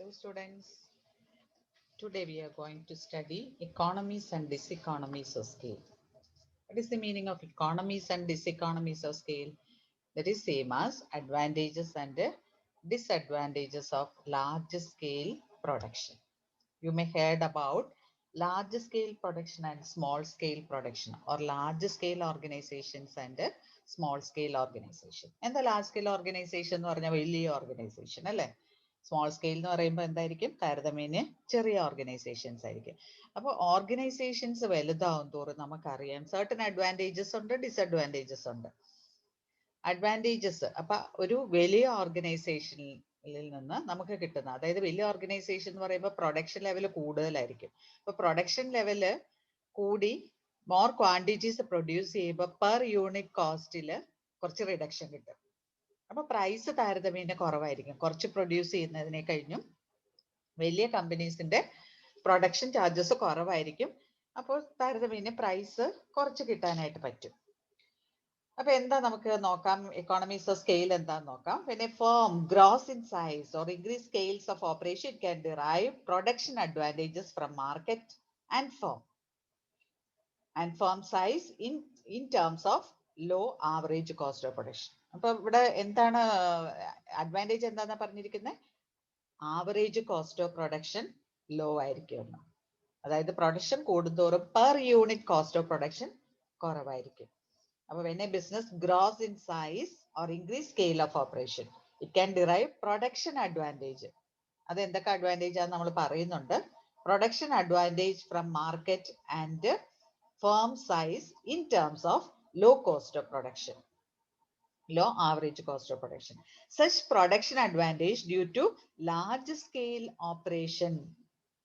Hello students, today we are going to study economies and diseconomies of scale. What is the meaning of economies and diseconomies of scale? That is same as advantages and disadvantages of large scale production. You may heard about large scale production and small scale production, or large scale organizations and small scale organization. And the large scale organization എന്ന് പറഞ്ഞാൽ വലിയ organisation അല്ലേ? Small scale എന്ന് പറയുമ്പോൾ എന്തായിരിക്കും? താരതമ്യേന ചെറിയ organisations ആയിരിക്കും. അപ്പോൾ ഓർഗനൈസേഷൻസ് വലുതാവും തോറും നമുക്കറിയാം സർട്ടൻ അഡ്വാൻറ്റേജസ് ഉണ്ട്, ഡിസഡ്വാൻറ്റേജസ് ഉണ്ട്. അഡ്വാൻറ്റേജസ് അപ്പൊ ഒരു വലിയ ഓർഗനൈസേഷനിൽ നിന്ന് നമുക്ക് കിട്ടുന്ന, അതായത് വലിയ ഓർഗനൈസേഷൻ എന്ന് പറയുമ്പോൾ പ്രൊഡക്ഷൻ ലെവൽ കൂടുതലായിരിക്കും. അപ്പൊ പ്രൊഡക്ഷൻ ലെവല് കൂടി മോർ ക്വാണ്ടിറ്റീസ് പ്രൊഡ്യൂസ് ചെയ്യുമ്പോൾ പെർ യൂണിറ്റ് കോസ്റ്റിൽ കുറച്ച് റിഡക്ഷൻ കിട്ടും. അപ്പൊ പ്രൈസ് താരതമ്യേന കുറവായിരിക്കും. കുറച്ച് പ്രൊഡ്യൂസ് ചെയ്യുന്നതിനെ കഴിഞ്ഞും വലിയ കമ്പനീസിന്റെ പ്രൊഡക്ഷൻ ചാർജസ് കുറവായിരിക്കും. അപ്പോൾ താരതമ്യേന പ്രൈസ് കുറച്ച് കിട്ടാനായിട്ട് പറ്റും. അപ്പൊ എന്താ നമുക്ക് നോക്കാം, എക്കോണമീസ് ഓഫ് സ്കെയിൽ എന്താന്ന് നോക്കാം. When a firm grows in size or increase scales of operation, it can derive production advantages from market and firm size in terms of low average cost of production. അപ്പൊ ഇവിടെ എന്താണ് advantage എന്താന്നാ പറഞ്ഞിരിക്കുന്നത്? Average cost of production low ആയിരിക്കും. അതായത് production കൂടുന്തോറും per unit cost of production കുറവായിരിക്കും. അപ്പോൾ when a business grows in size or increase scale of operation, it can derive production advantage. അത് എന്തൊക്കെ അഡ്വാൻറ്റേജ് ആണെന്ന് നമ്മൾ പറയുന്നുണ്ട്. Production advantage from market and firm size in terms of low cost of production, low average cost of production. Such production advantage due to large scale operation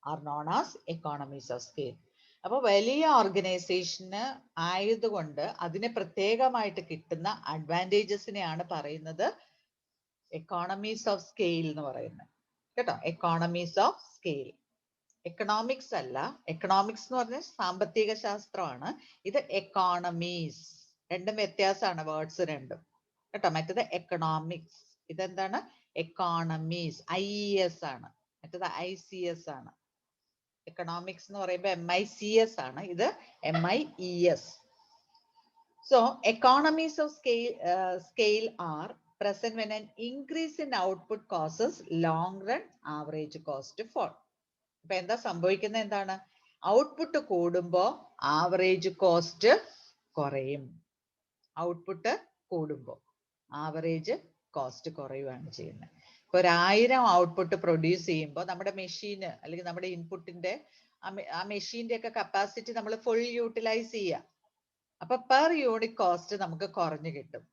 are known as economies of scale. അപ്പോൾ വലിയ ഓർഗനൈസേഷന് ആയതുകൊണ്ട് അതിന് പ്രത്യേകമായിട്ട് കിട്ടുന്ന അഡ്വാൻറ്റേജസിനെയാണ് പറയുന്നത് economies of scale എന്ന് പറയുന്നത്. കേട്ടോ, എക്കോണമീസ് ഓഫ് സ്കെയിൽ. എക്കണോമിക്സ് അല്ല, എക്കണോമിക്സ് എന്ന് പറഞ്ഞാൽ സാമ്പത്തിക ശാസ്ത്രമാണ്. ഇത് എക്കോണമീസ്, രണ്ടും വ്യത്യാസമാണ്, വേർഡ്സ് രണ്ടും കേട്ടോ. മറ്റത് എക്കണോമിക്സ്, ഇതെന്താണ്? എക്കോണമീസ്, IES ആണ്. മറ്റത് ICS ആണ്. എക്കണോമിക്സ് എന്ന് പറയുമ്പോൾ MICS ആണ്, ഇത് MIES. So economies of scale are present when an increase in output causes long run average cost to fall. അപ്പൊ എന്താ സംഭവിക്കുന്നത്? എന്താണ്? ഔട്ട്പുട്ട് കൂടുമ്പോ ആവറേജ് കോസ്റ്റ് കുറയും. ഔട്ട്പുട്ട് കൂടുമ്പോ ആവറേജ് കോസ്റ്റ് കുറയുകയാണ് ചെയ്യുന്നത്. ഇപ്പൊ 1000 ഔട്ട്പുട്ട് പ്രൊഡ്യൂസ് ചെയ്യുമ്പോൾ നമ്മുടെ മെഷീന് അല്ലെങ്കിൽ നമ്മുടെ ഇൻപുട്ടിന്റെ ആ മെഷീന്റെ ഒക്കെ കപ്പാസിറ്റി നമ്മൾ ഫുൾ യൂട്ടിലൈസ് ചെയ്യുക. അപ്പൊ പെർ യൂണിറ്റ് കോസ്റ്റ് നമുക്ക് കുറഞ്ഞു കിട്ടും.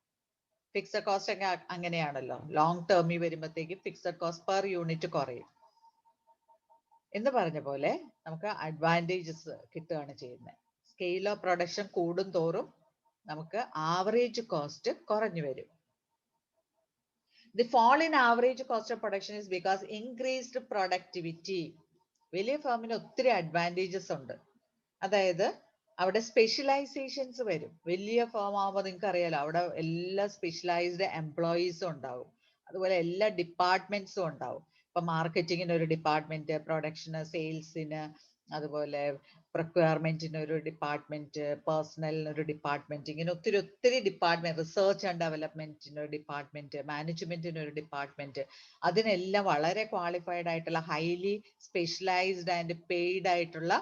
ഫിക്സഡ് കോസ്റ്റ് ഒക്കെ അങ്ങനെയാണല്ലോ, ലോങ് ടേമിൽ വരുമ്പോഴത്തേക്കും ഫിക്സഡ് കോസ്റ്റ് പെർ യൂണിറ്റ് കുറയും. എന്ന് പറഞ്ഞ പോലെ നമുക്ക് അഡ്വാൻറ്റേജസ് കിട്ടുകയാണ് ചെയ്യുന്നത്. സ്കെയിൽ ഓഫ് പ്രൊഡക്ഷൻ കൂടും തോറും നമുക്ക് ആവറേജ് കോസ്റ്റ് കുറഞ്ഞു വരും. The fall in average cost of production is because increased productivity. വലിയ ഫേമിന് ഒത്തിരി അഡ്വാൻറ്റേജസ് ഉണ്ട്. അതായത് അവിടെ സ്പെഷ്യലൈസേഷൻസ് വരും. വലിയ ഫേം ആകുമ്പോൾ നിങ്ങൾക്ക് അറിയാലോ, അവിടെ എല്ലാ സ്പെഷ്യലൈസ്ഡ് എംപ്ലോയീസും ഉണ്ടാവും. അതുപോലെ എല്ലാ ഡിപ്പാർട്ട്മെന്റ്സും ഉണ്ടാവും. ഇപ്പൊ മാർക്കറ്റിങ്ങിന് ഒരു ഡിപ്പാർട്ട്മെന്റ്, പ്രൊഡക്ഷന്, സെയിൽസിന്, അതുപോലെ പ്രൊക്വയർമെന്റിന് ഒരു ഡിപ്പാർട്ട്മെന്റ്, പേഴ്സണലിന് ഒരു ഡിപ്പാർട്ട്മെന്റ്, ഇങ്ങനെ ഒത്തിരി ഒത്തിരി ഡിപ്പാർട്ട്മെന്റ്, റിസർച്ച് ആൻഡ് ഡെവലപ്മെന്റിന് ഒരു ഡിപ്പാർട്ട്മെന്റ്, മാനേജ്മെന്റിന് ഒരു ഡിപ്പാർട്ട്മെന്റ്, അതിനെല്ലാം വളരെ ക്വാളിഫൈഡ് ആയിട്ടുള്ള ഹൈലി സ്പെഷ്യലൈസ്ഡ് ആൻഡ് പെയ്ഡ് ആയിട്ടുള്ള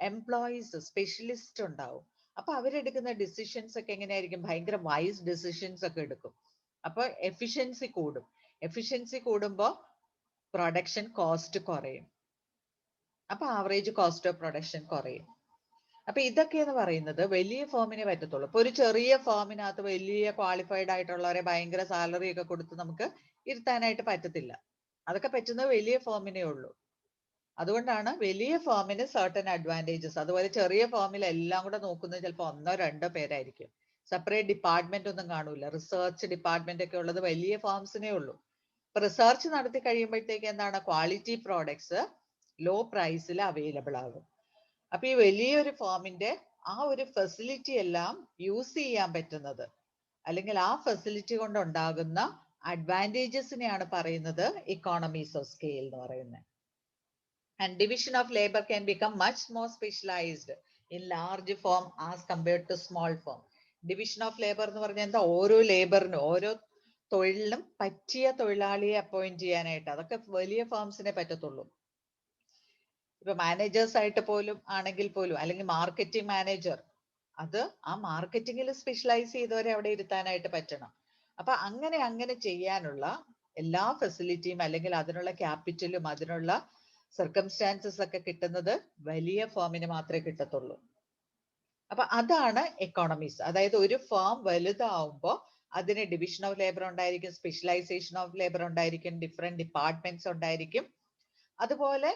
എംപ്ലോയീസ്, സ്പെഷ്യലിസ്റ്റ് ഉണ്ടാവും. അപ്പൊ അവരെടുക്കുന്ന ഡിസിഷൻസ് ഒക്കെ എങ്ങനെയായിരിക്കും? ഭയങ്കര വൈസ് ഡിസിഷൻസ് ഒക്കെ എടുക്കും. അപ്പൊ എഫിഷ്യൻസി കൂടും. എഫിഷ്യൻസി കൂടുമ്പോൾ പ്രൊഡക്ഷൻ കോസ്റ്റ് കുറയും. അപ്പൊ ആവറേജ് കോസ്റ്റ് ഓഫ് പ്രൊഡക്ഷൻ കുറയും. അപ്പൊ ഇതൊക്കെ എന്ന് പറയുന്നത് വലിയ ഫേമിനെ പറ്റത്തുള്ളൂ. ഇപ്പൊ ഒരു ചെറിയ ഫേമിനകത്ത് വലിയ ക്വാളിഫൈഡ് ആയിട്ടുള്ളവരെ ഭയങ്കര സാലറി ഒക്കെ കൊടുത്ത് നമുക്ക് ഇരുത്താനായിട്ട് പറ്റത്തില്ല. അതൊക്കെ പറ്റുന്നത് വലിയ ഫേമിനേ ഉള്ളൂ. അതുകൊണ്ടാണ് വലിയ ഫേമിന് സർട്ടൻ അഡ്വാൻറ്റേജസ്. അതുപോലെ ചെറിയ ഫേമിൽ എല്ലാം കൂടെ നോക്കുന്നത് ചിലപ്പോൾ 1-2 പേരായിരിക്കും. സെപ്പറേറ്റ് ഡിപ്പാർട്ട്മെന്റ് ഒന്നും കാണൂല. റിസർച്ച് ഡിപ്പാർട്ട്മെന്റ് ഒക്കെ ഉള്ളത് വലിയ ഫേംസിനേ ഉള്ളൂ. ഇപ്പൊ റിസർച്ച് നടത്തി കഴിയുമ്പോഴത്തേക്ക് എന്താണ്? ക്വാളിറ്റി പ്രോഡക്ട്സ് ലോ പ്രൈസിൽ അവൈലബിൾ ആകും. അപ്പൊ ഈ വലിയൊരു ഫേമിന്റെ ആ ഒരു ഫെസിലിറ്റി എല്ലാം യൂസ് ചെയ്യാൻ പറ്റുന്നത്, അല്ലെങ്കിൽ ആ ഫെസിലിറ്റി കൊണ്ട് ഉണ്ടാകുന്ന അഡ്വാൻറ്റേജസിനെയാണ് പറയുന്നത് economies of scale എന്ന് പറയുന്നത്. And division of labor can become much more specialized in large firm as compared to small firm. Division of labor എന്ന് പറഞ്ഞാൽ എന്താ? ഓരോ ലേബറിനും ഓരോ തൊഴിലിനും പറ്റിയ തൊഴിലാളിയെ അപ്പോയിന്റ് ചെയ്യാനായിട്ട് അതൊക്കെ വലിയ ഫേംസിനെ പറ്റത്തുള്ളൂ. ഇപ്പൊ മാനേജേഴ്സ് ആയിട്ട് പോലും ആണെങ്കിൽ പോലും അല്ലെങ്കിൽ മാർക്കറ്റിംഗ് മാനേജർ, അത് ആ മാർക്കറ്റിംഗിൽ സ്പെഷ്യലൈസ് ചെയ്തവരെ അവിടെ ഇരുത്താനായിട്ട് പറ്റണം. അപ്പൊ അങ്ങനെ ചെയ്യാനുള്ള എല്ലാ ഫെസിലിറ്റിയും അല്ലെങ്കിൽ അതിനുള്ള ക്യാപിറ്റലും അതിനുള്ള സർക്കംസ്റ്റാൻസസ് ഒക്കെ കിട്ടുന്നത് വലിയ ഫേമിന് മാത്രമേ കിട്ടത്തുള്ളൂ. അപ്പൊ അതാണ് എക്കോണമീസ്. അതായത് ഒരു ഫേം വലുതാവുമ്പോൾ അതിന് ഡിവിഷൻ ഓഫ് ലേബർ ഉണ്ടായിരിക്കും, സ്പെഷ്യലൈസേഷൻ ഓഫ് ലേബർ ഉണ്ടായിരിക്കും, ഡിഫറെന്റ് ഡിപ്പാർട്ട്മെന്റ്സ് ഉണ്ടായിരിക്കും. അതുപോലെ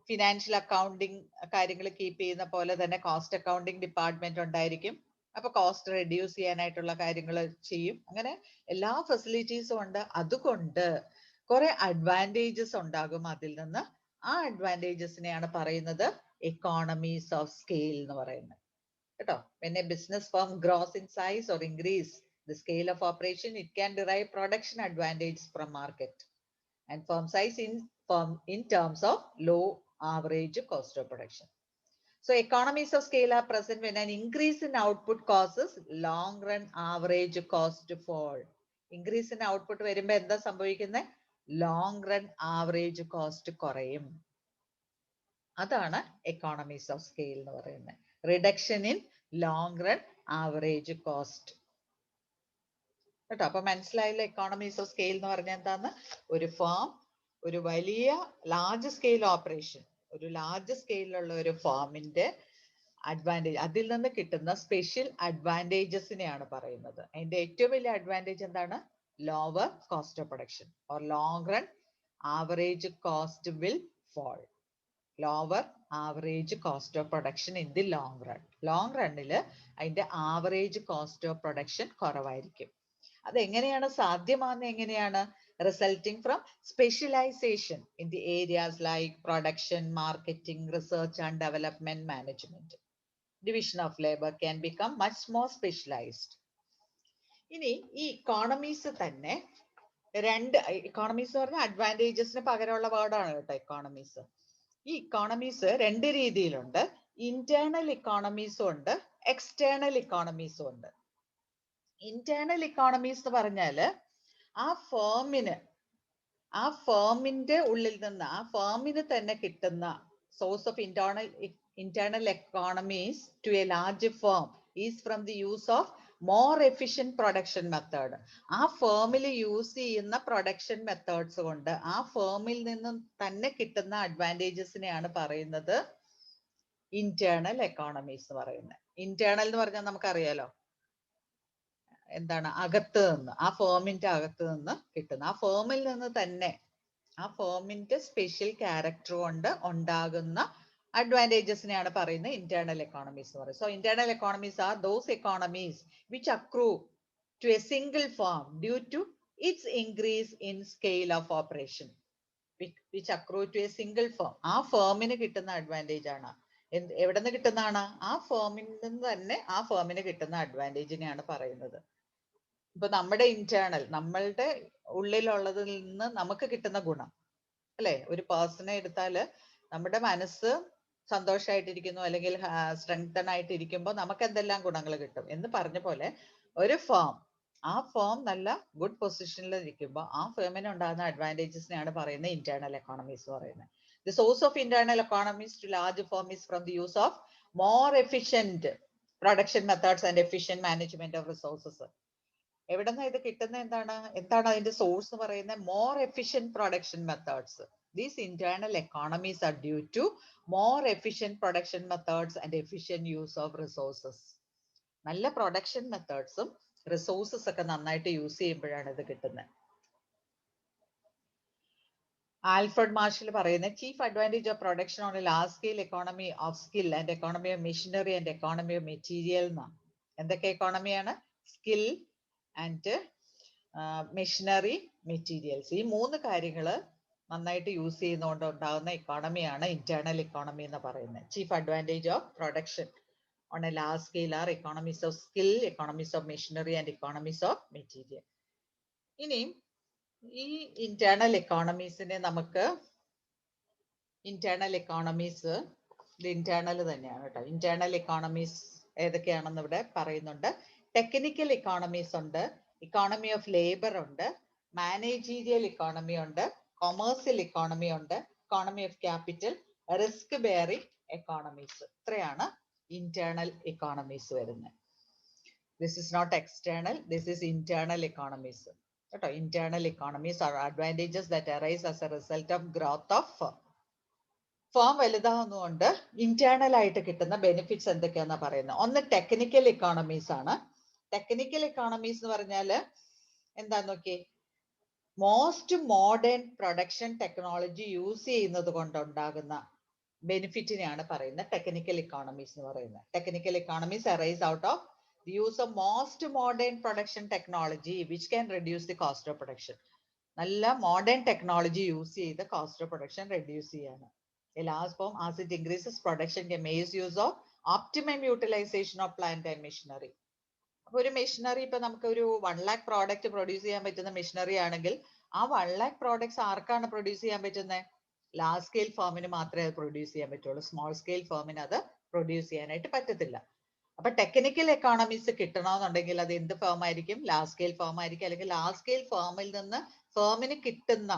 ഫിനാൻഷ്യൽ അക്കൗണ്ടിങ് കാര്യങ്ങൾ കീപ്പ് ചെയ്യുന്ന പോലെ തന്നെ കോസ്റ്റ് അക്കൗണ്ടിങ് ഡിപ്പാർട്ട്മെന്റ് ഉണ്ടായിരിക്കും. അപ്പൊ കോസ്റ്റ് റെഡ്യൂസ് ചെയ്യാനായിട്ടുള്ള കാര്യങ്ങൾ ചെയ്യും. അങ്ങനെ എല്ലാ ഫെസിലിറ്റീസും ഉണ്ട്. അതുകൊണ്ട് കുറെ അഡ്വാൻറ്റേജസ് ഉണ്ടാകും അതിൽ നിന്ന്. ആ അഡ്വാൻറ്റേജസിനെയാണ് പറയുന്നത് എക്കോണമീസ് ഓഫ് സ്കെയിൽ എന്ന് പറയുന്നത് കേട്ടോ. when a business firm grows in size or increase the scale of operation, it can derive production advantage from market and firm size in terms of low average cost of production. So economies of scale are present when an increase in output causes long run average cost to fall. Increase in output വരുമ്പോൾ എന്താ സംഭവിക്കുന്നത്? Long run average cost കുറയും. അതാണ് economies of scale എന്ന് പറയുന്നത്. Reduction in long run average cost കേട്ടോ. അപ്പൊ മനസ്സിലായില്ല എക്കോണമീസ് ഓഫ് സ്കെയിൽ എന്ന് പറഞ്ഞാൽ എന്താന്ന്? ഒരു ഫേം ഒരു വലിയ ലാർജ് സ്കെയിൽ ഓപ്പറേഷൻ, ഒരു ലാർജ് സ്കെയിലുള്ള ഒരു ഫേമിന്റെ അഡ്വാൻറ്റേജ്, അതിൽ നിന്ന് കിട്ടുന്ന സ്പെഷ്യൽ അഡ്വാൻറ്റേജസിനെയാണ് പറയുന്നത്. അതിന്റെ ഏറ്റവും വലിയ അഡ്വാൻറ്റേജ് എന്താണ്? Lower cost of production or long run average cost will fall. Lower average cost of production in the long run. Long റണ്ണിൽ അതിന്റെ ആവറേജ് കോസ്റ്റ് ഓഫ് പ്രൊഡക്ഷൻ കുറവായിരിക്കും. അതെങ്ങനെയാണ് സാധ്യമാകുന്നത്? എങ്ങനെയാണ്? Resulting from specialisation in the areas like production, marketing, research and development, management. Division of labour can become much more specialised. ഇനി ഈ economies തന്നെ രണ്ട്, ഇക്കോണമീസ് എന്ന് പറഞ്ഞാൽ അഡ്വാൻറ്റേജസിന് പകരമുള്ള വേർഡാണ് കേട്ടോ ഇക്കോണമീസ്. ഈ ഇക്കോണമീസ് രണ്ട് രീതിയിലുണ്ട്. ഇന്റേണൽ ഇക്കോണമീസും ഉണ്ട്, എക്സ്റ്റേണൽ ഇക്കോണമീസും ഉണ്ട്. ഇന്റേണൽ ഇക്കോണമീസ് എന്ന് പറഞ്ഞാല് ആ ഫേമിന്റെ ഉള്ളിൽ നിന്ന് ആ ഫേമിന് തന്നെ കിട്ടുന്ന source of internal economies to a large firm is from the use of more efficient production method. ആ ഫേമിൽ യൂസ് ചെയ്യുന്ന പ്രൊഡക്ഷൻ മെത്തേഡ്സ് കൊണ്ട് ആ ഫേമിൽ നിന്നും തന്നെ കിട്ടുന്ന അഡ്വാൻറ്റേജസിനെയാണ് പറയുന്നത് ഇന്റേണൽ എക്കോണമീസ് എന്ന് പറയുന്നത്. ഇന്റേണൽ എന്ന് പറഞ്ഞാൽ നമുക്കറിയാലോ എന്താണ്? അകത്ത് നിന്ന്, ആ ഫേമിന്റെ അകത്ത് നിന്ന് കിട്ടുന്ന, ആ ഫേമിൽ നിന്ന് തന്നെ ആ ഫേമിന്റെ സ്പെഷ്യൽ ക്യാരക്ടർ കൊണ്ട് ഉണ്ടാകുന്ന അഡ്വാൻറ്റേജസിനെയാണ് പറയുന്നത് ഇന്റേണൽ എക്കോണമീസ് എന്ന് പറയുന്നത്. So internal economies are those economies which accrue to a single firm due to its increase in scale of operation. Which accrue to a single firm. ആ ഫേമിന് കിട്ടുന്ന അഡ്വാൻറ്റേജ് ആണ്. എവിടെ നിന്ന് കിട്ടുന്നതാണ്? ആ ഫേമിൽ നിന്ന് തന്നെ ആ ഫേമിന് കിട്ടുന്ന അഡ്വാൻറ്റേജിനെയാണ് പറയുന്നത്. ഇപ്പൊ നമ്മുടെ ഇന്റേണൽ, നമ്മളുടെ ഉള്ളിലുള്ളതിൽ നിന്ന് നമുക്ക് കിട്ടുന്ന ഗുണം അല്ലെ? ഒരു പേഴ്സണെ എടുത്താല് നമ്മുടെ മനസ്സ് സന്തോഷമായിട്ടിരിക്കുന്നു അല്ലെങ്കിൽ സ്ട്രെങ്തൺ ആയിട്ടിരിക്കുമ്പോൾ നമുക്ക് എന്തെല്ലാം ഗുണങ്ങൾ കിട്ടും എന്ന് പറഞ്ഞ പോലെ ഒരു ഫേം, ആ ഫേം നല്ല ഗുഡ് പൊസിഷനിൽ ഇരിക്കുമ്പോൾ ആ ഫേമിന് ഉണ്ടാകുന്ന അഡ്വാൻറ്റേജസിനെയാണ് പറയുന്നത് ഇന്റേണൽ എക്കോണമീസ് പറയുന്നത്. The source of internal economies to large firm is from the use of more efficient production methods and efficient management of resources. എവിടെ നിന്നാണ് ഇത് കിട്ടുന്നത്? എന്താണ് അതിന്റെ സോഴ്സ് എന്ന് പറയുന്നത്? More efficient production methods. These internal economies are due to more efficient production methods and efficient use of resources. നല്ല production മെത്തേഡ്സും റിസോഴ്സസ് ഒക്കെ നന്നായിട്ട് യൂസ് ചെയ്യുമ്പോഴാണ് ഇത് കിട്ടുന്നത്. ആൽഫ്രഡ് മാർഷൽ പറയുന്നത് chief advantage of production on a large scale economy of skill and economy of machinery and economy of material എന്നാണ്. എന്തൊക്കെ എക്കോണമിയാണ്? Skill and machinery, materials. ഈ മൂന്ന് കാര്യങ്ങള് നന്നായിട്ട് യൂസ് ചെയ്യുന്നതുകൊണ്ട് ഉണ്ടാകുന്ന എക്കോണമിയാണ് ഇന്റേണൽ എക്കോണമി എന്ന് പറയുന്നത്. Chief advantage of production on a large scale are economies of skill, economies of machinery and economies of material. ഇനിയും ഈ ഇന്റേണൽ എക്കോണമീസിനെ നമുക്ക് ഇന്റേണൽ എക്കോണമീസ് ഇത് ഇന്റേണൽ തന്നെയാണ് കേട്ടോ. ഇന്റേണൽ എക്കോണമീസ് ഏതൊക്കെയാണെന്ന് ഇവിടെ പറയുന്നുണ്ട്. ടെക്നിക്കൽ എക്കോണമീസ് ഉണ്ട്, ഇക്കോണമി ഓഫ് ലേബർ ഉണ്ട്, മാനേജീരിയൽ ഇക്കോണമി ഉണ്ട്, കൊമേഴ്സ്യൽ ഇക്കോണമി ഉണ്ട്, economy of capital, risk bearing economies. ഇത്രയാണ് ഇന്റേണൽ എക്കോണമീസ് വരുന്നത്. This is not external, this is internal economies. കേട്ടോ, internal economies are advantages that arise as a result of growth of firm. Firm വലുതാവുന്നതുകൊണ്ട് internal ആയിട്ട് കിട്ടുന്ന benefits എന്തൊക്കെയാണെന്ന് പറയുന്നത്. ഒന്ന് technical economies ആണ്. Technical economies എന്ന് പറഞ്ഞാൽ എന്താന്ന് നോക്കി, most modern production technology use ചെയ്യുന്നത് കൊണ്ടുണ്ടാകുന്ന ബെനിഫിറ്റിനെയാണ് പറയുന്നത് ടെക്നിക്കൽ ഇക്കോണമീസ് എന്ന് പറയുന്നത്. Technical economies arise out of the use of most modern production technology which can reduce the cost of production. നല്ല modern technology use ചെയ്ത് cost of production reduce ചെയ്യാണ്. A large firm as it increases production can make use of optimum utilization of plant and machinery. അപ്പോൾ ഒരു machinery ഇപ്പൊ നമുക്ക് ഒരു 1 lakh product produce ചെയ്യാൻ പറ്റുന്ന മെഷീനറി ആണെങ്കിൽ ആ 1 lakh പ്രോഡക്ട്സ് ആർക്കാണ് പ്രൊഡ്യൂസ് ചെയ്യാൻ പറ്റുന്നത്? ലാർജ് സ്കെയിൽ ഫേമിന് മാത്രമേ അത് പ്രൊഡ്യൂസ് ചെയ്യാൻ പറ്റുള്ളൂ. സ്മോൾ സ്കെയിൽ ഫേമിന് അത് പ്രൊഡ്യൂസ് ചെയ്യാനായിട്ട് പറ്റത്തില്ല. അപ്പൊ ടെക്നിക്കൽ എക്കോണമീസ് കിട്ടണമെന്നുണ്ടെങ്കിൽ അത് എന്ത് ഫേം ആയിരിക്കും? ലാർജ് സ്കെയിൽ ഫേം ആയിരിക്കും. അല്ലെങ്കിൽ ലാർജ് സ്കെയിൽ ഫേമിൽ നിന്ന് ഫേമിന് കിട്ടുന്ന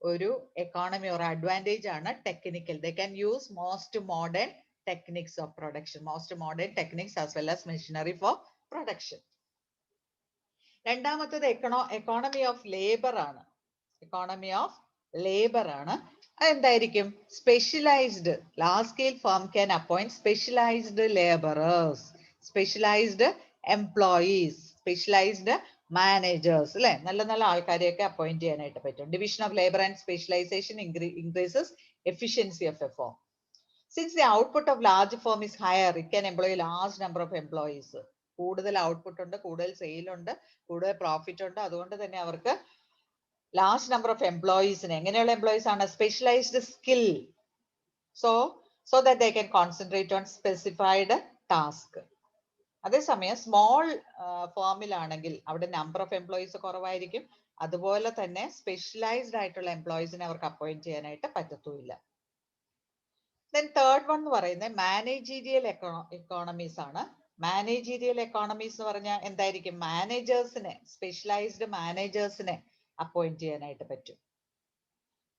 ഒരു എക്കോണമി ഒരു അഡ്വാൻറ്റേജ് ആണ് technical. They can use most modern techniques of production, most modern techniques as well as machinery for production. രണ്ടാമത്തത് എക്കോണമി ഓഫ് ലേബർ ആണ്. എക്കോണമി ഓഫ് ലേബർ ആണ്. അതെന്തായിരിക്കും? Specialised large scale firm can appoint specialised labourers, specialised employees, specialised managers, അല്ലെ? നല്ല നല്ല ആൾക്കാരെയൊക്കെ appoint ചെയ്യാനായിട്ട് പറ്റും. Division of labour and specialisation increases efficiency of a firm. Since the output of large firm is higher, it can employ large number of employees. കൂടുതൽ output ഉണ്ട്, കൂടുതൽ sale ഉണ്ട്, കൂടുതൽ പ്രോഫിറ്റ് ഉണ്ട്. അതുകൊണ്ട് തന്നെ അവർക്ക് ലാർജ് നമ്പർ ഓഫ് എംപ്ലോയീസിന്, എങ്ങനെയുള്ള എംപ്ലോയീസ് ആണ്? Specialised skill, so that they can concentrate on specified task. അതേസമയം സ്മോൾ ഫേമിലാണെങ്കിൽ അവിടെ നമ്പർ ഓഫ് എംപ്ലോയീസ് കുറവായിരിക്കും. അതുപോലെ തന്നെ സ്പെഷ്യലൈസ്ഡ് ആയിട്ടുള്ള എംപ്ലോയീസിനെ അവർക്ക് അപ്പോയിന്റ് ചെയ്യാനായിട്ട് പറ്റത്തുമില്ല. ദെൻ തേർഡ് വൺ എന്ന് പറയുന്നത് മാനേജീരിയൽ എക്കോണമീസ് ആണ്. മാനേജീരിയൽ എക്കോണമീസ് എന്ന് പറഞ്ഞാൽ എന്തായിരിക്കും? മാനേജേഴ്സിനെ, സ്പെഷ്യലൈസ്ഡ് മാനേജേഴ്സിനെ അപ്പോയിന്റ് ചെയ്യാനായിട്ട് പറ്റും.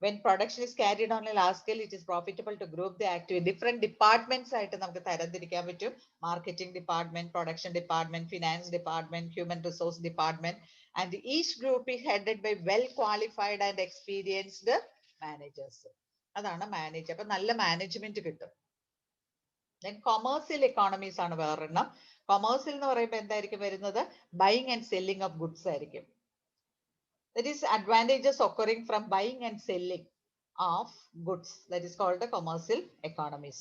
When production is carried on a large scale, it is profitable to group the activity. Different departments ആയിട്ട് നമുക്ക് തരംതിരിക്കാൻ പറ്റും. Marketing department, production department, finance department, human resource department, and each group is headed by well qualified and experienced managers. അതാണ് manage. അപ്പൊ നല്ല management കിട്ടും. Then commercial economies ആണ് വേറൊരെണ്ണം. Commercial എന്ന് പറയുമ്പോൾ എന്തായിരിക്കും വരുന്നത്? Buying and selling of goods ആയിരിക്കും. That is advantages occurring from buying and selling of goods. That is called the commercial economies.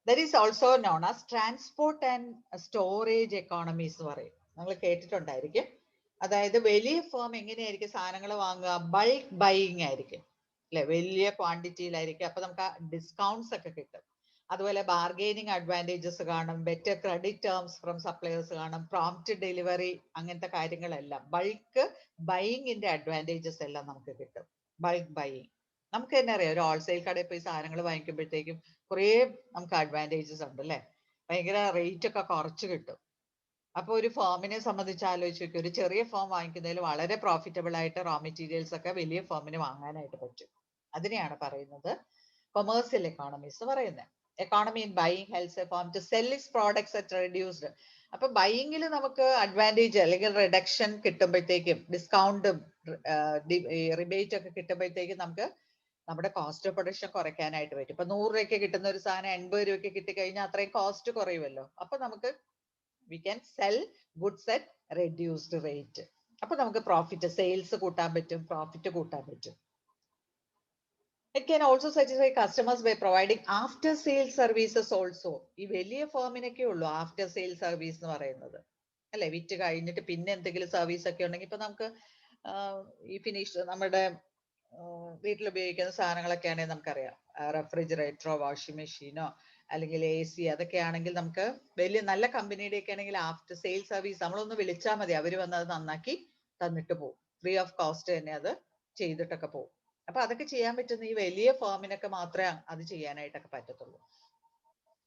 That is also known as transport and storage economies എന്ന് പറയും. നമ്മൾ കേട്ടിട്ടുണ്ടായിരിക്കും. അതായത് വലിയ ഫേം എങ്ങനെയായിരിക്കും സാധനങ്ങൾ വാങ്ങുക? Bulk buying ആയിരിക്കും, അല്ലെ? വലിയ ക്വാണ്ടിറ്റിയിലായിരിക്കും. അപ്പൊ നമുക്ക് ഡിസ്കൗണ്ട്സ് ഒക്കെ കിട്ടും. അതുപോലെ ബാർഗെയിനിങ് അഡ്വാൻറ്റേജസ് കാണും, better credit terms from suppliers കാണും, പ്രോംപ്റ്റ് ഡെലിവറി, അങ്ങനത്തെ കാര്യങ്ങളെല്ലാം ബൾക്ക് ബൈയിങ്ങിന്റെ അഡ്വാൻറ്റേജസ് എല്ലാം നമുക്ക് കിട്ടും. ബൾക്ക് ബൈയിങ് നമുക്ക് തന്നെ അറിയാം. ഒരു ഹോൾസെയിൽ കടയിൽ പോയി സാധനങ്ങൾ വാങ്ങിക്കുമ്പോഴത്തേക്കും കുറേ നമുക്ക് അഡ്വാൻറ്റേജസ് ഉണ്ട്, അല്ലെ? ഭയങ്കര റേറ്റ് ഒക്കെ കുറച്ച് കിട്ടും. അപ്പൊ ഒരു ഫേമിനെ സംബന്ധിച്ച് ആലോചിച്ച് നോക്കി, ഒരു ചെറിയ ഫേം വാങ്ങിക്കുന്നതിൽ വളരെ പ്രോഫിറ്റബിൾ ആയിട്ട് റോ മെറ്റീരിയൽസ് ഒക്കെ വലിയ ഫേമിന് വാങ്ങാനായിട്ട് പറ്റും. അതിനെയാണ് പറയുന്നത് കൊമേഴ്സ്യൽ എക്കോണമീസ് പറയുന്നത്. Economy in buying helps a firm to sell its products at reduced. അപ്പൊ ബൈയിങ്ങിൽ നമുക്ക് അഡ്വാൻറ്റേജ് അല്ലെങ്കിൽ റിഡക്ഷൻ കിട്ടുമ്പോഴത്തേക്കും, ഡിസ്കൗണ്ടും റിബേറ്റ് ഒക്കെ കിട്ടുമ്പോഴത്തേക്കും നമുക്ക് നമ്മുടെ കോസ്റ്റ് ഓഫ് പ്രൊഡക്ഷൻ കുറയ്ക്കാനായിട്ട് പറ്റും. ഇപ്പൊ 100 രൂപയ്ക്ക് കിട്ടുന്ന ഒരു സാധനം 80 രൂപയ്ക്ക് കിട്ടിക്കഴിഞ്ഞാൽ അത്രയും കോസ്റ്റ് കുറയുമല്ലോ. അപ്പൊ നമുക്ക് we can sell goods at reduced rate. അപ്പൊ നമുക്ക് പ്രോഫിറ്റ്, സെയിൽസ് കൂട്ടാൻ പറ്റും, പ്രോഫിറ്റ് കൂട്ടാൻ പറ്റും. It can also satisfy customers by providing after sale services also. ഈ വലിയ ഫേമിനൊക്കെ ഉള്ളൂ ആഫ്റ്റർ സെയിൽ സർവീസ് എന്ന് പറയുന്നത്, അല്ലെ? വിറ്റ് കഴിഞ്ഞിട്ട് പിന്നെ എന്തെങ്കിലും സർവീസ് ഒക്കെ ഉണ്ടെങ്കിൽ ഇപ്പൊ നമുക്ക് ഈ ഫിനിഷ് നമ്മുടെ വീട്ടിൽ ഉപയോഗിക്കുന്ന സാധനങ്ങളൊക്കെ ആണെങ്കിൽ നമുക്കറിയാം, റെഫ്രിജറേറ്ററോ വാഷിംഗ് മെഷീനോ അല്ലെങ്കിൽ AC അതൊക്കെ ആണെങ്കിൽ നമുക്ക് വലിയ നല്ല കമ്പനിയുടെ ഒക്കെ ആണെങ്കിൽ ആഫ്റ്റർ സെയിൽ സർവീസ് നമ്മളൊന്ന് വിളിച്ചാൽ മതി, അവർ വന്ന് അത് നന്നാക്കി തന്നിട്ട് പോകും. ഫ്രീ ഓഫ് കോസ്റ്റ് തന്നെ അത് ചെയ്തിട്ടൊക്കെ പോകും. അപ്പൊ അതൊക്കെ ചെയ്യാൻ പറ്റുന്ന ഈ വലിയ ഫേമിനൊക്കെ മാത്രമേ അത് ചെയ്യാനായിട്ടൊക്കെ പറ്റത്തുള്ളൂ.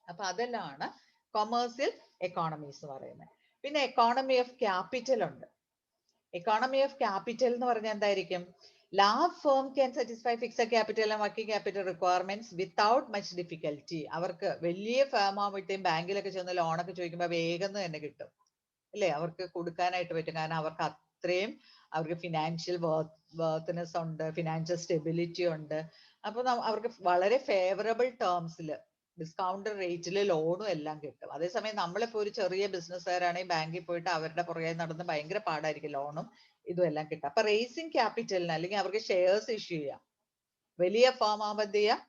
അപ്പൊ അതെല്ലാമാണ് കൊമേഴ്സ്യൽ എക്കോണമീസ് എന്ന് പറയുന്നത്. പിന്നെ എക്കോണമി ഓഫ് ക്യാപിറ്റൽ ഉണ്ട്. എക്കോണമി ഓഫ് ക്യാപിറ്റൽ എന്ന് പറഞ്ഞാൽ എന്തായിരിക്കും? Large firm can satisfy fixed capital and working capital requirements without much difficulty. അവർക്ക് വലിയ ഫേം ആകുമ്പോഴത്തേക്കും ബാങ്കിലൊക്കെ ചെന്ന് ലോണൊക്കെ ചോദിക്കുമ്പോൾ വേഗം തന്നെ കിട്ടും അല്ലേ? അവർക്ക് കൊടുക്കാനായിട്ട് പറ്റും. കാരണം അവർക്ക് അത്രയും അവർക്ക് ഫിനാൻഷ്യൽ വർത്തിനെസ് ഉണ്ട്, ഫിനാൻഷ്യൽ സ്റ്റെബിലിറ്റി ഉണ്ട്. അപ്പൊ അവർക്ക് വളരെ ഫേവറബിൾ ടേംസിൽ ഡിസ്കൗണ്ട് റേറ്റിൽ ലോണും എല്ലാം കിട്ടും. അതേസമയം നമ്മളിപ്പോ ഒരു ചെറിയ ബിസിനസ്സുകാരാണെങ്കിൽ ബാങ്കിൽ പോയിട്ട് അവരുടെ പുറകെ നടന്ന് ഭയങ്കര പാടായിരിക്കും ലോണും ഇതും എല്ലാം കിട്ടും. അപ്പൊ റേസിംഗ് ക്യാപിറ്റലിന് അല്ലെങ്കിൽ അവർക്ക് ഷെയർസ് ഇഷ്യൂ ചെയ്യാം. വലിയ ഫേം ആകുമ്പോൾ എന്ത് ചെയ്യാം?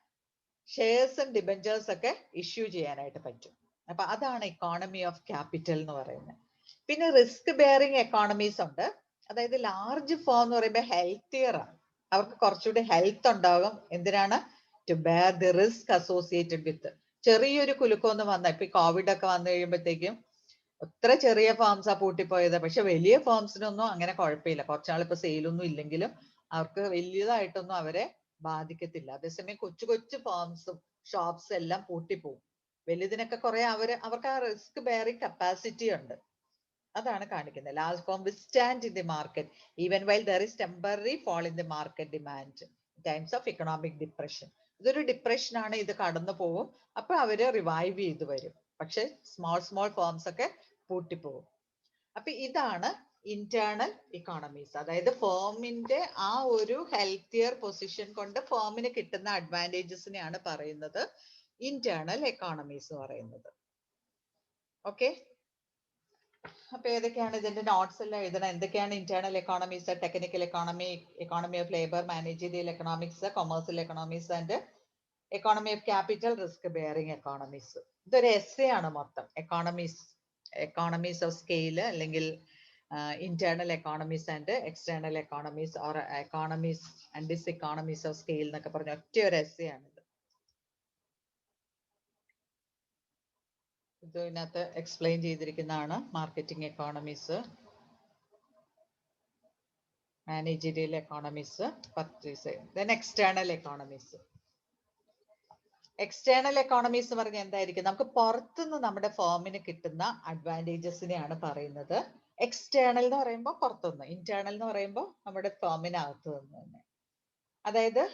ഷെയർസും ഡിബഞ്ചേഴ്സ് ഒക്കെ ഇഷ്യൂ ചെയ്യാനായിട്ട് പറ്റും. അപ്പൊ അതാണ് എക്കോണമി ഓഫ് ക്യാപിറ്റൽ എന്ന് പറയുന്നത്. പിന്നെ റിസ്ക് ബെയറിംഗ് എക്കോണമീസ് ഉണ്ട്. അതായത് ലാർജ് ഫേം എന്ന് പറയുമ്പോൾ ഹെൽത്തിയർ ആണ്. അവർക്ക് കുറച്ചുകൂടി ഹെൽത്ത് ഉണ്ടാകും. എന്തിനാണ്? To bear the risk associated with. ചെറിയൊരു കുലുക്കമൊന്നും വന്ന ഇപ്പൊ കോവിഡ് ഒക്കെ വന്നു കഴിയുമ്പോഴത്തേക്കും എത്ര ചെറിയ ഫേംസാ പൂട്ടിപ്പോയത്. പക്ഷെ വലിയ ഫേംസിനൊന്നും അങ്ങനെ കുഴപ്പമില്ല. കുറച്ചാളിപ്പോ സെയിലൊന്നും ഇല്ലെങ്കിലും അവർക്ക് വലിയതായിട്ടൊന്നും അവരെ ബാധിക്കത്തില്ല. അതേസമയം കൊച്ചു കൊച്ചു ഫേംസും ഷോപ്സ് എല്ലാം പൂട്ടിപ്പോവും. വലുതിനൊക്കെ കുറെ അവർക്ക് ആ റിസ്ക് ബെയറിംഗ് കപ്പാസിറ്റി ഉണ്ട്. അതാണ് കാണിക്കുന്നത്. Large firm withstand in the market even while there is temporary fall in the market demand times of economic depression. ഇതൊരു ഡിപ്രഷൻ ആണ്, ഇത് കടന്നു പോകും. അപ്പൊ അവര് റിവൈവ് ചെയ്ത് വരും. പക്ഷെ സ്മോൾ ഫേംസ് ഒക്കെ പൂട്ടിപ്പോകും. അപ്പൊ ഇതാണ് ഇന്റേണൽ ഇക്കോണമീസ്. അതായത് ഫേമിന്റെ ആ ഒരു ഹെൽത്തിയർ പൊസിഷൻ കൊണ്ട് ഫേമിന് കിട്ടുന്ന അഡ്വാൻറ്റേജസിനെയാണ് പറയുന്നത് ഇന്റേണൽ എക്കോണമീസ് എന്ന് പറയുന്നത്. ഓക്കെ, അപ്പൊ ഏതൊക്കെയാണ് ഇതിന്റെ നോട്ട്സ് എല്ലാം എഴുതണം. എന്തൊക്കെയാണ് internal economies? Technical economy, economy of labour, managerial economics, commercial economics and economy of capital, risk bearing economies. ഇതൊരു എസ്സേ ആണ് മൊത്തം. എക്കോണമീസ് ഓഫ് സ്കെയിൽ അല്ലെങ്കിൽ internal economies and external economies or economies and diseconomies of scale എന്നൊക്കെ പറഞ്ഞ ഒറ്റ ഒരു essay ആണ് ഇത്. ഇതിനകത്ത് എക്സ്പ്ലെയിൻ ചെയ്തിരിക്കുന്നതാണ് marketing economies, managerial economies, purchase, then external economies. External economies എന്ന് പറഞ്ഞാൽ എന്തായിരിക്കും? നമുക്ക് പുറത്തുനിന്ന് നമ്മുടെ ഫേമിന് കിട്ടുന്ന അഡ്വാൻറ്റേജസിനെയാണ് പറയുന്നത്. എക്സ്റ്റേണൽ എന്ന് പറയുമ്പോൾ പുറത്തുനിന്ന്, ഇന്റേണൽ എന്ന് പറയുമ്പോൾ നമ്മുടെ ഫേമിനകത്ത് നിന്ന് തന്നെ. അതായത്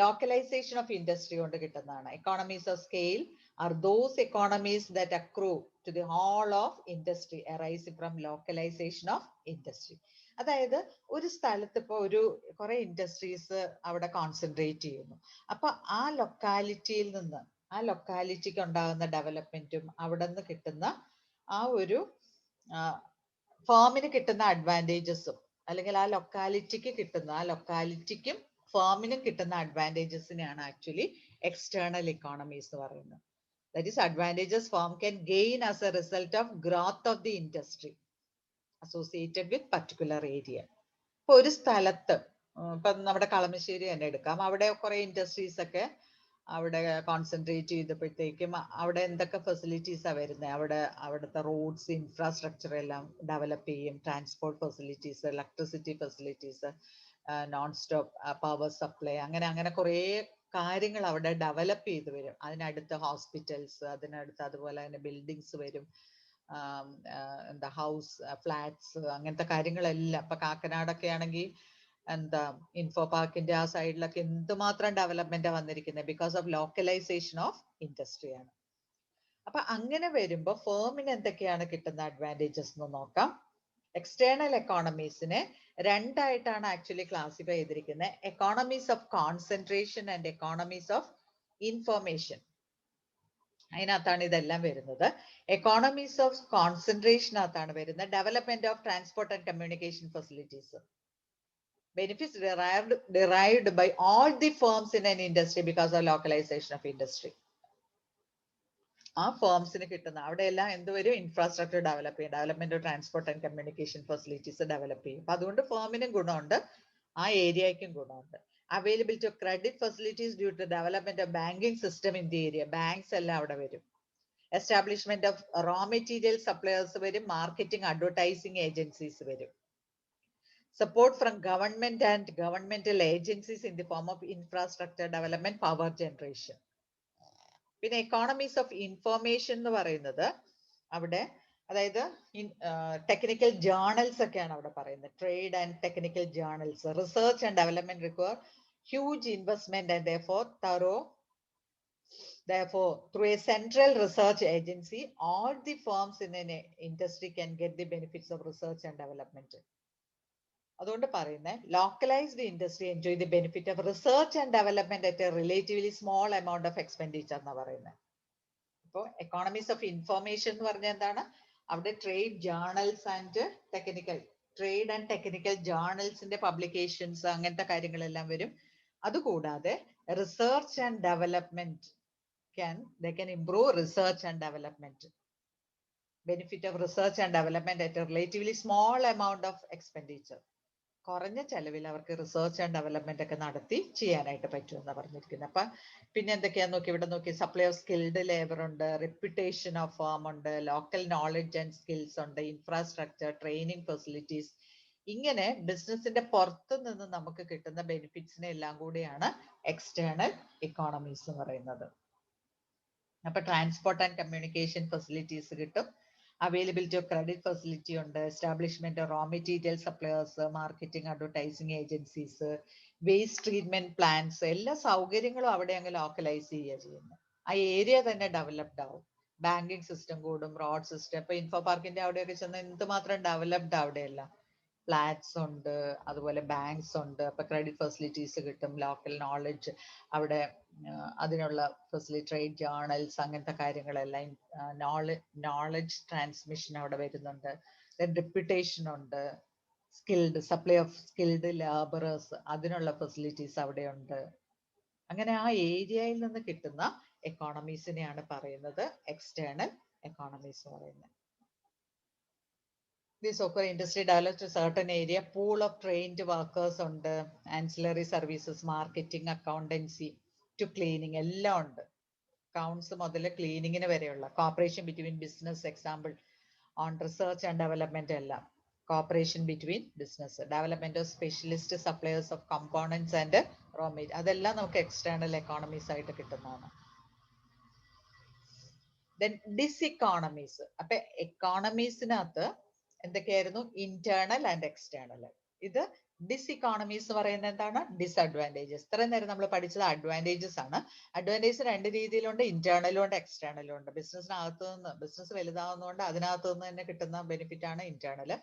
ലോക്കലൈസേഷൻ ഓഫ് ഇൻഡസ്ട്രി കൊണ്ട് കിട്ടുന്നതാണ്. Economies of scale are those economies that accrue to the whole of industry arise from localisation of industry. അതായത് ഒരു സ്ഥലത്ത് ഇപ്പൊ കുറെ ഇൻഡസ്ട്രീസ് അവിടെ കോൺസെൻട്രേറ്റ് ചെയ്യുന്നു. അപ്പൊ ആ ലൊക്കാലിറ്റിയിൽ നിന്ന് ആ ലൊക്കാലിറ്റിക്ക് ഉണ്ടാകുന്ന ഡെവലപ്മെന്റും അവിടെ നിന്ന് കിട്ടുന്ന ആ ഒരു ഫേമിന് കിട്ടുന്ന അഡ്വാൻറ്റേജസും അല്ലെങ്കിൽ ആ ലൊക്കാലിറ്റിക്കും ഫേമിനും കിട്ടുന്ന അഡ്വാൻറ്റേജസിനെയാണ് ആക്ച്വലി എക്സ്റ്റേണൽ ഇക്കോണമീസ് എന്ന് പറയുന്നത്. That is advantages firm can gain as A result of growth of the industry associated with particular area. ഇപ്പൊ ഒരു സ്ഥലത്ത് ഇപ്പൊ നമ്മുടെ കളമശ്ശേരി തന്നെ എടുക്കാം. അവിടെ കുറെ ഇൻഡസ്ട്രീസ് ഒക്കെ അവിടെ കോൺസെൻട്രേറ്റ് ചെയ്തപ്പോഴത്തേക്കും അവിടെ എന്തൊക്കെ ഫെസിലിറ്റീസാണ് വരുന്നത്? അവിടുത്തെ റോഡ്സ്, ഇൻഫ്രാസ്ട്രക്ചർ എല്ലാം ഡെവലപ്പ് ചെയ്യും. Transport facilities, electricity facilities, non stop power supply, അങ്ങനെ കുറേ കാര്യങ്ങൾ അവിടെ ഡെവലപ്പ് ചെയ്ത് വരും. അതിനടുത്ത് ഹോസ്പിറ്റൽസ്, അതിനടുത്ത് അതുപോലെ തന്നെ ബിൽഡിങ്സ് വരും. എന്താ ഹൗസ്, ഫ്ലാറ്റ്സ്, അങ്ങനത്തെ കാര്യങ്ങളെല്ലാം. ഇപ്പൊ കാക്കനാടൊക്കെ ആണെങ്കിൽ എന്താ ഇൻഫോ പാർക്കിന്റെ ആ സൈഡിലൊക്കെ എന്തുമാത്രം ഡെവലപ്മെന്റ് വന്നിരിക്കുന്നത് because of localisation of industry ആണ്. അപ്പൊ അങ്ങനെ വരുമ്പോ ഫേമിന് എന്തൊക്കെയാണ് കിട്ടുന്ന അഡ്വാൻറ്റേജസ് എന്ന് നോക്കാം. എക്സ്റ്റേണൽ എക്കോണമീസിനെ രണ്ടായിട്ടാണ് ആക്ച്വലി ക്ലാസിഫൈ ചെയ്തിരിക്കുന്നത്. Economies of concentration and economies of information. അതിനകത്താണ് ഇതെല്ലാം വരുന്നത്. എക്കോണമീസ് ഓഫ് കോൺസെൻട്രേഷനകത്താണ് വരുന്നത് development of transport and communication facilities. Benefits derived by all the firms in an industry because of localization of industry. ആ ഫേംസിന് കിട്ടുന്ന അവിടെയെല്ലാം എന്തുവരും? ഇൻഫ്രാസ്ട്രക്ചർ ഡെവലപ്പ് ചെയ്യും, development of transport and communication facilities develop ചെയ്യും. അപ്പൊ അതുകൊണ്ട് ഫേമിനും ഗുണമുണ്ട്, ആ ഏരിയയ്ക്കും ഗുണമുണ്ട്. Availability of credit facilities due to development of banking system in the area. Banks എല്ലാം അവിടെ വരും. Establishment of raw material suppliers വരും. മാർക്കറ്റിംഗ്, അഡ്വർടൈസിംഗ് ഏജൻസീസ് വരും. support from government and governmental agencies in the form of infrastructure development, power generation. പിന്നെ economies of information എന്ന് പറയുന്നത് അവിടെ അതായത് ടെക്നിക്കൽ ജേർണൽസ് ഒക്കെയാണ് അവിടെ പറയുന്നത്. Trade and technical journals, research and development require huge investment and therefore through a central research agency all the firms in an industry can get the benefits of research and development. അതുകൊണ്ട് പറയുന്നത് localised industry enjoy the benefit of research and development at A relatively small amount of expenditure എന്നാ പറയുന്നത്. ഇപ്പോൾ economies of information എന്ന് പറഞ്ഞാൽ എന്താണ്? അവിടെ trade journals and technical trade and technical ജേർണൽസിന്റെ പബ്ലിക്കേഷൻസ് അങ്ങനത്തെ കാര്യങ്ങളെല്ലാം വരും. അതുകൂടാതെ research and development they can improve research and development. Benefit of research and development at a relatively small amount of expenditure. കുറഞ്ഞ ചെലവിൽ അവർക്ക് റിസർച്ച് ആൻഡ് ഡെവലപ്മെന്റ് ഒക്കെ നടത്തി ചെയ്യാനായിട്ട് പറ്റുമെന്നാണ് പറഞ്ഞിരിക്കുന്നത്. അപ്പൊ പിന്നെ എന്തൊക്കെയാന്ന് നോക്കി, ഇവിടെ നോക്കി സപ്ലൈ ഓഫ് സ്കിൽഡ് ലേബർ ഉണ്ട്, റെപ്യൂട്ടേഷൻ ഓഫ് ഫേം ഉണ്ട്, ലോക്കൽ നോളജ് ആൻഡ് സ്കിൽസ് ഉണ്ട്, ഇൻഫ്രാസ്ട്രക്ചർ, ട്രെയിനിങ് ഫെസിലിറ്റീസ്. ഇങ്ങനെ ബിസിനസിന്റെ പുറത്തു നിന്ന് നമുക്ക് കിട്ടുന്ന ബെനിഫിറ്റ്സിനെ എല്ലാം കൂടിയാണ് എക്സ്റ്റേണൽ ഇക്കോണമീസ് എന്ന് പറയുന്നത്. അപ്പൊ ട്രാൻസ്പോർട്ട് ആൻഡ് കമ്മ്യൂണിക്കേഷൻ ഫെസിലിറ്റീസ് കിട്ടും, അവൈലബിലിറ്റി ഓഫ് ക്രെഡിറ്റ് ഫെസിലിറ്റി ഉണ്ട്, establishment of raw material suppliers, marketing advertising agencies, waste treatment plants, എല്ലാ സൗകര്യങ്ങളും അവിടെ അങ്ങ് ലോക്കലൈസ് ചെയ്യുക ചെയ്യുന്നത്. ആ ഏരിയ തന്നെ ഡെവലപ്ഡ് ആവും. ബാങ്കിങ് സിസ്റ്റം കൂടും, റോഡ് സിസ്റ്റം. ഇപ്പൊ ഇൻഫോ പാർക്കിന്റെ അവിടെയൊക്കെ ചെന്ന് എന്തുമാത്രം ഡെവലപ്ഡ് അവിടെയല്ല. ഫ്ലാറ്റ്സ് ഉണ്ട്, അതുപോലെ ബാങ്ക്സ് ഉണ്ട്. അപ്പൊ ക്രെഡിറ്റ് ഫെസിലിറ്റീസ് കിട്ടും, ലോക്കൽ നോളജ് അവിടെ അതിനുള്ള ഫെസിലിറ്റി, ട്രേഡ് ജേർണൽസ് അങ്ങനത്തെ കാര്യങ്ങളെല്ലാം, നോളജ് ട്രാൻസ്മിഷൻ അവിടെ വരുന്നുണ്ട്. റെപ്യൂട്ടേഷൻ ഉണ്ട്, skilled supply of skilled labourers അതിനുള്ള ഫെസിലിറ്റീസ് അവിടെ ഉണ്ട്. അങ്ങനെ ആ ഏരിയയിൽ നിന്ന് കിട്ടുന്ന എക്കോണമീസിനെയാണ് പറയുന്നത് എക്സ്റ്റേണൽ എക്കോണമീസ് എന്ന് പറയുന്നത്. This occur industry develops a certain area, pool of trained workers ഉണ്ട്, ancillary services, marketing, accountancy to cleaning എല്ലാം ഉണ്ട്. അക്കൗണ്ട്സ് മുതൽ ക്ലീനിങ്ങിന് വരെയുള്ള cooperation between business, example on research and development എല്ലാം. Cooperation between business, development of specialist suppliers of components and raw material, അതെല്ലാം നമുക്ക് external economies ആയിട്ട് കിട്ടുന്നതാണ്. Then diseconomies. അപ്പൊ എക്കോണമീസിനകത്ത് എന്തൊക്കെയായിരുന്നു? Internal and external. ഇത് ഡിസ്ഇക്കോണമീസ് എന്ന് പറയുന്നത് എന്താണ്? ഡിസ്അഡ്വാൻറ്റേജസ്. ഇത്രയും നേരം നമ്മൾ പഠിച്ചത് അഡ്വാൻറ്റേജസ് ആണ്. അഡ്വാൻറ്റേജസ് രണ്ട് രീതിയിലുണ്ട്, ഇന്റേണലും ഉണ്ട് എക്സ്റ്റേണലും ഉണ്ട്. ബിസിനസ്സിനകത്ത് നിന്ന്, ബിസിനസ് വലുതാവുന്നതുകൊണ്ട് അതിനകത്ത് നിന്ന് തന്നെ കിട്ടുന്ന ബെനിഫിറ്റ് ആണ് ഇന്റേണൽ.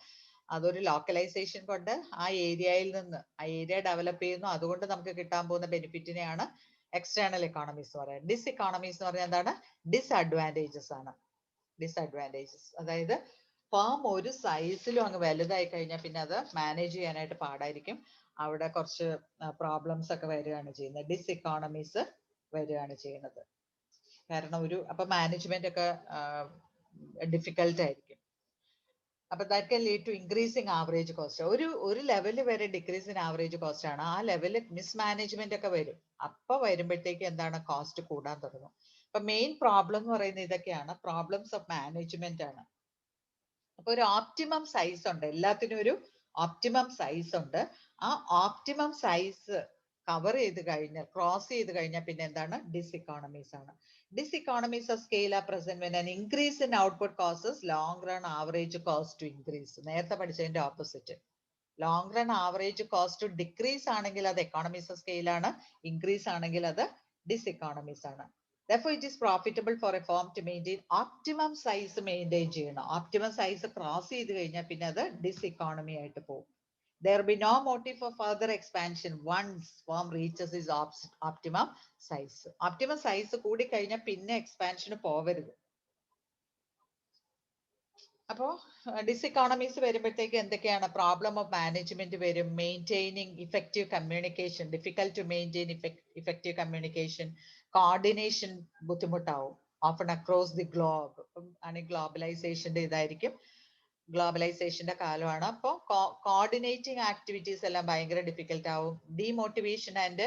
അതൊരു ലോക്കലൈസേഷൻ കൊണ്ട് ആ ഏരിയയിൽ നിന്ന് ആ ഏരിയ ഡെവലപ്പ് ചെയ്യുന്നു, അതുകൊണ്ട് നമുക്ക് കിട്ടാൻ പോകുന്ന ബെനിഫിറ്റിനെയാണ് എക്സ്റ്റേണൽ എക്കോണമീസ് എന്ന് പറയുന്നത്. ഡിസ്ഇക്കോണമീസ് എന്ന് പറഞ്ഞാൽ എന്താണ്? ഡിസ്അഡ്വാൻറ്റേജസ് ആണ്. ഡിസ്അഡ്വാൻറ്റേജസ് അതായത് ഫാം ഒരു സൈസിലും അങ്ങ് വലുതായി കഴിഞ്ഞാൽ പിന്നെ അത് മാനേജ് ചെയ്യാനായിട്ട് പാടായിരിക്കും. അവിടെ കുറച്ച് പ്രോബ്ലംസ് ഒക്കെ വരികയാണ് ചെയ്യുന്നത്, ഡിസ്ഇക്കോണമീസ് വരികയാണ് ചെയ്യുന്നത്. കാരണം അപ്പൊ മാനേജ്മെന്റ് ഒക്കെ ഡിഫിക്കൽട്ട് ആയിരിക്കും. അപ്പൊ that can lead to increasing average cost. ഒരു ലെവല് വരെ ഡിക്രീസ് ഇൻ ആവറേജ് കോസ്റ്റ് ആണ്. ആ ലെവല് മിസ്മാനേജ്മെന്റ് ഒക്കെ വരും. അപ്പൊ വരുമ്പോഴത്തേക്ക് എന്താണ്? കോസ്റ്റ് കൂടാൻ തുടങ്ങും. അപ്പൊ മെയിൻ പ്രോബ്ലം എന്ന് പറയുന്നത് ഇതൊക്കെയാണ്, പ്രോബ്ലംസ് ഓഫ് മാനേജ്മെന്റ് ആണ്. അപ്പൊ ഒരു ഓപ്റ്റിമം സൈസ് ഉണ്ട്, എല്ലാത്തിനും ഒരു ഓപ്റ്റിമം സൈസ് ഉണ്ട്. ആ ഓപ്റ്റിമം സൈസ് കവർ ചെയ്ത് കഴിഞ്ഞാൽ, ക്രോസ് ചെയ്ത് കഴിഞ്ഞാൽ പിന്നെ എന്താണ്? ഡിസ്ഇക്കോണമീസ് ആണ്. Diseconomies of scale are present when an increase in output causes long run average cost to increase. നേരത്തെ പഠിച്ചതിന്റെ opposite. Long run average cost decrease ആണെങ്കിൽ അത് എക്കോണമീസ് ഓഫ് സ്കെയിൽ ആണ്, ഇൻക്രീസ് ആണെങ്കിൽ അത് ഡിസ്ഇക്കോണമീസ് ആണ്. Therefore, it is profitable for a firm to maintain optimum size maintain ചെയ്യണം. Optimum size cross ചെയ്ത് കഴിഞ്ഞാൽ പിന്നെ അത് ഡിസ്ഇക്കോണമി ആയിട്ട് പോകും. There will be no motive for further expansion once firm reaches its optimum size. Optimum size കൂടി കഴിഞ്ഞാൽ പിന്നെ എക്സ്പാൻഷന് പോവരുത്. അപ്പോ ഡിസ്ഇക്കോണമീസ് വരുമ്പോഴത്തേക്ക് എന്തൊക്കെയാണ്? പ്രോബ്ലം ഓഫ് മാനേജ്മെന്റ് വരും, maintaining effective communication, difficult to maintain effective communication, coordination ബുദ്ധിമുട്ടാവും, ഓഫൺ അക്രോസ് ദി ഗ്ലോബ്. ആണെങ്കിൽ ഗ്ലോബലൈസേഷന്റെ ഇതായിരിക്കും, ഗ്ലോബലൈസേഷന്റെ കാലമാണ്. അപ്പോൾ കോർഡിനേറ്റിംഗ് ആക്ടിവിറ്റീസ് എല്ലാം ഭയങ്കര ഡിഫിക്കൽട്ട് ആവും. ഡിമോട്ടിവേഷൻ ആൻഡ്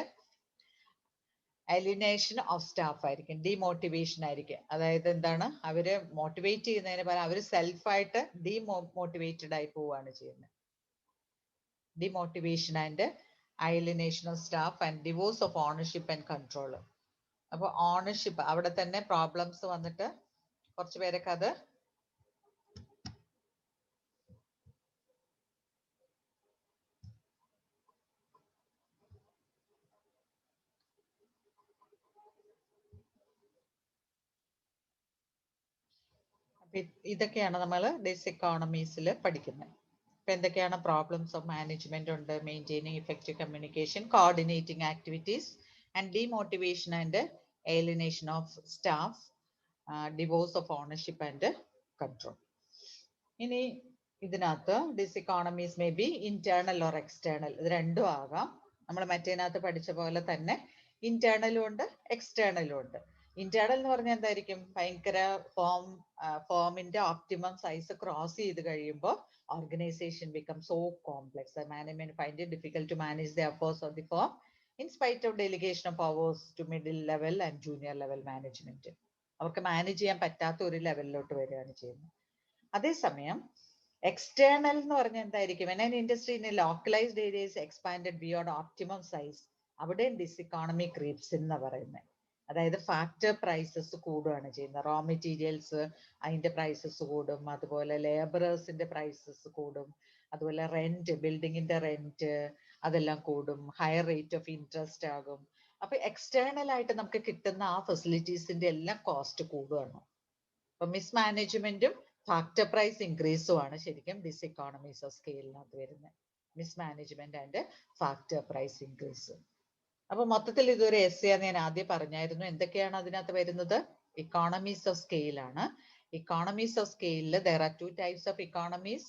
അലിനേഷൻ ഓഫ് സ്റ്റാഫ് ആയിരിക്കും, ഡിമോട്ടിവേഷൻ ആയിരിക്കും. അതായത് എന്താണ്? അവര് മോട്ടിവേറ്റ് ചെയ്യുന്നതിന് പകരം അവര് സെൽഫായിട്ട് ഡിമോട്ടിവേറ്റഡ് ആയി പോവുകയാണ് ചെയ്യുന്നത്. demotivation and alienation of staff, and divorce of ownership and control. അപ്പൊ ഓണർഷിപ്പ് അവിടെ തന്നെ പ്രോബ്ലംസ് വന്നിട്ട് കുറച്ച് പേരൊക്കെ അത് ഇതൊക്കെയാണ് നമ്മൾ ഡിസെക്കോണമീസിൽ പഠിക്കുന്നത്. ഇപ്പൊ എന്തൊക്കെയാണ് പ്രോബ്ലംസ് ഓഫ് മാനേജ്മെന്റ് ഉണ്ട്, maintaining effective communication, coordinating activities and demotivation and alienation of staff, divorce of ownership and control. ഇനി ഇതിനകത്ത് diseconomies may be internal or external, ഇത് രണ്ടും ആകാം. നമ്മൾ മറ്റേതിനകത്ത് പഠിച്ച പോലെ തന്നെ ഇന്റേണലും ഉണ്ട് എക്സ്റ്റേണലും ഉണ്ട്. ഇന്റേണൽ എന്ന് പറഞ്ഞാൽ എന്തായിരിക്കും, ഭയങ്കര ഫോമിന്റെ ഓപ്റ്റിമം സൈസ് ക്രോസ് ചെയ്ത് കഴിയുമ്പോൾ organisation become so complex, management find it difficult to manage the affairs of the firm in spite of delegation of powers to middle level and junior level management. അവർക്ക് manage ചെയ്യാൻ പറ്റാത്ത ഒരു ലെവലിലോട്ട് വരികയാണ് ചെയ്യുന്നത്. അതേസമയം external എന്ന് പറഞ്ഞാൽ എന്തായിരിക്കും, when an industry in a localized area is expanded beyond optimum size, അവിടെ ഡിസെക്കോണമി ക്രീപ്സ് എന്ന് പറയുന്നത്. അതായത് ഫാക്ടർ പ്രൈസസ് കൂടുകയാണ് ചെയ്യുന്നത്. റോ മെറ്റീരിയൽസ് അതിന്റെ പ്രൈസസ് കൂടും, അതുപോലെ ലേബറേഴ്സിന്റെ പ്രൈസസ് കൂടും, അതുപോലെ റെന്റ്, ബിൽഡിങ്ങിന്റെ റെന്റ് അതെല്ലാം കൂടും, ഹയർ റേറ്റ് ഓഫ് ഇൻട്രസ്റ്റ് ആകും. അപ്പൊ എക്സ്റ്റേണൽ ആയിട്ട് നമുക്ക് കിട്ടുന്ന ആ ഫെസിലിറ്റീസിന്റെ എല്ലാം കോസ്റ്റ് കൂടുകയാണ്. അപ്പൊ മിസ്മാനേജ്മെന്റും ഫാക്ടർ പ്രൈസ് ഇൻക്രീസും ആണ് ശരിക്കും ഡിസെക്കോണമീസ് ഓഫ് സ്കെയിലിനകത്ത് വരുന്നത്. Mismanagement and factor price increase. അപ്പൊ മൊത്തത്തിൽ ഇതൊരു എസ്സേ ഞാൻ ആദ്യം പറഞ്ഞായിരുന്നു. എന്തൊക്കെയാണ് അതിനകത്ത് വരുന്നത്? ഇക്കോണമീസ് ഓഫ് സ്കെയിൽ ആണ്. ഇക്കോണമീസ് ഓഫ് സ്കെയിലിൽ there are two types of economies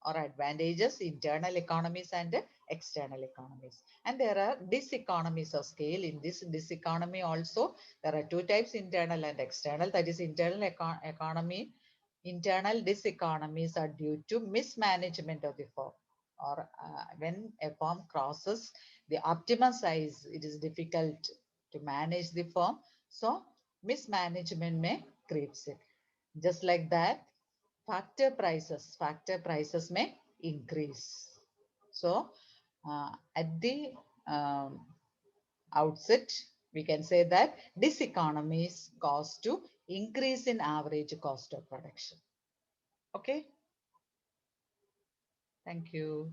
or advantages, internal economies and external economies, and there are diseconomies of scale. In this diseconomy also there are two types, internal and external. That is, internal economy, internal diseconomies are due to mismanagement of the firm, or when a firm crosses the optimum size, it is difficult to manage the firm, so mismanagement may creeps it. Just like that, factor prices may increase. So at the outset we can say that diseconomies cause to increase in average cost of production. Okay, thank you.